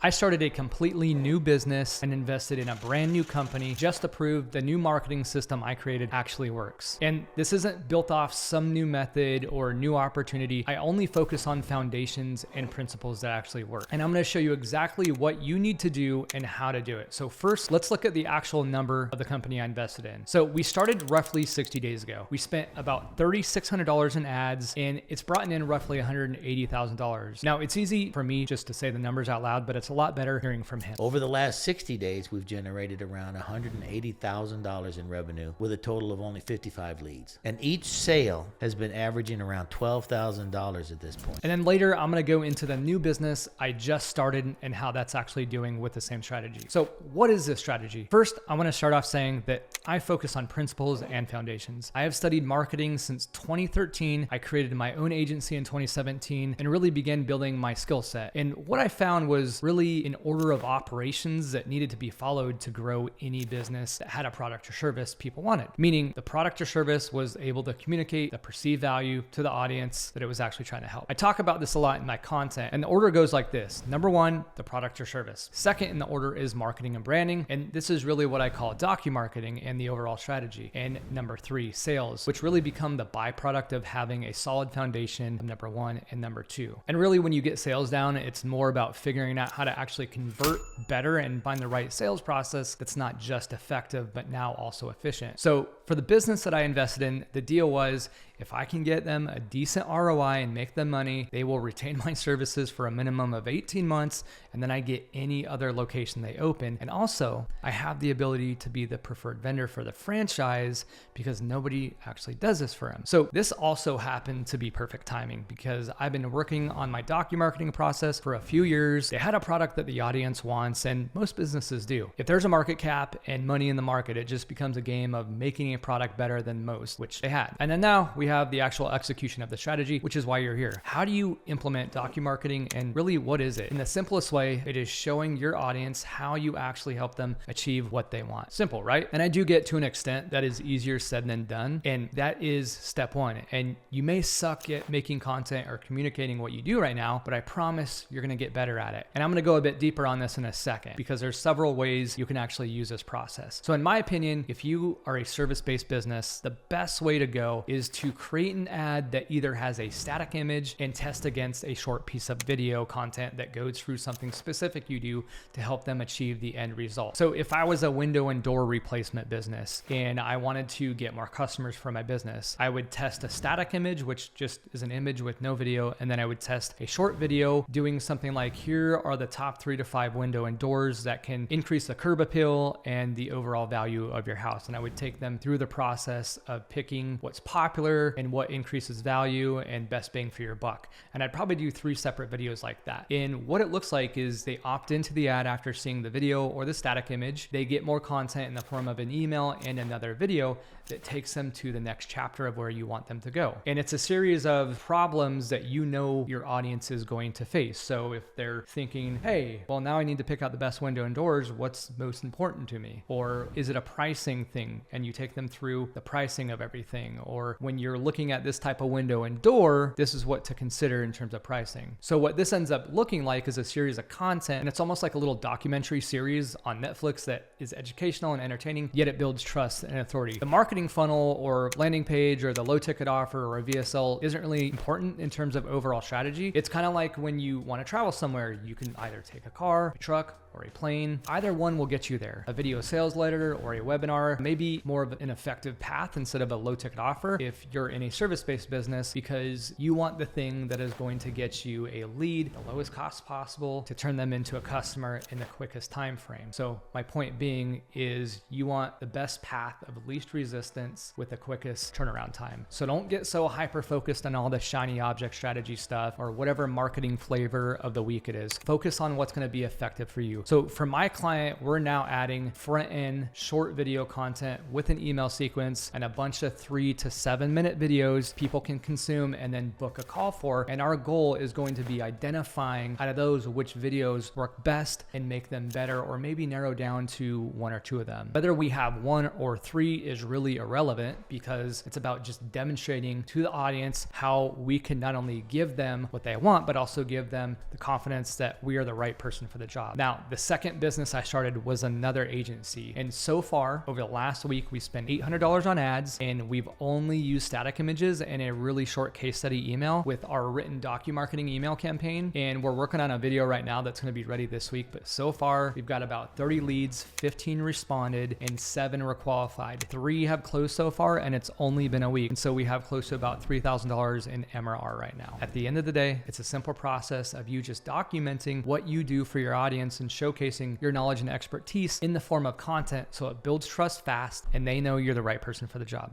I started a completely new business and invested in a brand new company just to prove the new marketing system I created actually works. And this isn't built off some new method or new opportunity. I only focus on foundations and principles that actually work. And I'm going to show you exactly what you need to do and how to do it. So first, let's look at the actual number of the company I invested in. So we started roughly 60 days ago. We spent about $3,600 in ads, and it's brought in roughly $180,000. Now, it's easy for me just to say the numbers out loud, but it's a lot better hearing from him. Over the last 60 days, we've generated around $180,000 in revenue with a total of only 55 leads. And each sale has been averaging around $12,000 at this point. And then later, I'm going to go into the new business I just started and how that's actually doing with the same strategy. So what is this strategy? First, I want to start off saying that I focus on principles and foundations. I have studied marketing since 2013. I created my own agency in 2017 and really began building my skill set. And what I found was really an order of operations that needed to be followed to grow any business that had a product or service people wanted. Meaning the product or service was able to communicate the perceived value to the audience that it was actually trying to help. I talk about this a lot in my content, and the order goes like this. Number one, the product or service. Second in the order is marketing and branding. And this is really what I call documarketing and the overall strategy. And number three, sales, which really become the byproduct of having a solid foundation, number one and number two. And really when you get sales down, it's more about figuring out how to actually convert better and find the right sales process that's not just effective, but now also efficient. So for the business that I invested in, the deal was if I can get them a decent ROI and make them money, they will retain my services for a minimum of 18 months, and then I get any other location they open. And also, I have the ability to be the preferred vendor for the franchise because nobody actually does this for them. So this also happened to be perfect timing because I've been working on my documarketing process for a few years. They had a product that the audience wants, and most businesses do. If there's a market cap and money in the market, it just becomes a game of making a product better than most, which they had. And then now we have the actual execution of the strategy, which is why you're here. How do you implement documarketing, and really what is it? In the simplest way, it is showing your audience how you actually help them achieve what they want. Simple, right? And I do get to an extent that is easier said than done, and that is step one. And you may suck at making content or communicating what you do right now, but I promise you're going to get better at it. And I'm going to go a bit deeper on this in a second because there's several ways you can actually use this process. So in my opinion, if you are a service-based business, the best way to go is to create an ad that either has a static image and test against a short piece of video content that goes through something specific you do to help them achieve the end result. So if I was a window and door replacement business and I wanted to get more customers for my business, I would test a static image, which just is an image with no video. And then I would test a short video doing something like, here are the top 3 to 5 window and doors that can increase the curb appeal and the overall value of your house. And I would take them through the process of picking what's popular and what increases value and best bang for your buck. And I'd probably do 3 separate videos like that. And what it looks like is they opt into the ad after seeing the video or the static image. They get more content in the form of an email and another video that takes them to the next chapter of where you want them to go. And it's a series of problems that you know your audience is going to face. So if they're thinking, hey, well, now I need to pick out the best window and doors, what's most important to me? Or is it a pricing thing? And you take them through the pricing of everything. Or when you're looking at this type of window and door, this is what to consider in terms of pricing. So what this ends up looking like is a series of content, and it's almost like a little documentary series on Netflix that is educational and entertaining, yet it builds trust and authority. The marketing funnel or landing page or the low ticket offer or a VSL isn't really important in terms of overall strategy. It's kind of like when you want to travel somewhere, you can either take a car, a truck, or a plane. Either one will get you there. A video sales letter or a webinar may be more of an effective path instead of a low ticket offer if you're in a service-based business because you want the thing that is going to get you a lead, the lowest cost possible, to turn them into a customer in the quickest time frame. So my point being is you want the best path of least resistance with the quickest turnaround time. So don't get so hyper-focused on all the shiny object strategy stuff or whatever marketing flavor of the week it is. Focus on what's going to be effective for you. So for my client, we're now adding front-end short video content with an email sequence and a bunch of 3 to 7 minute videos people can consume and then book a call for. And our goal is going to be identifying out of those which videos work best and make them better, or maybe narrow down to 1 or 2 of them. Whether we have 1 or 3 is really really irrelevant because it's about just demonstrating to the audience how we can not only give them what they want, but also give them the confidence that we are the right person for the job. Now, the second business I started was another agency. And so far, over the last week, we spent $800 on ads, and we've only used static images and a really short case study email with our written Documarketing email campaign. And we're working on a video right now that's going to be ready this week. But so far, we've got about 30 leads, 15 responded, and 7 were qualified. 3 have closed so far, and it's only been a week. And so we have close to about $3,000 in MRR right now. At the end of the day, it's a simple process of you just documenting what you do for your audience and showcasing your knowledge and expertise in the form of content so it builds trust fast and they know you're the right person for the job.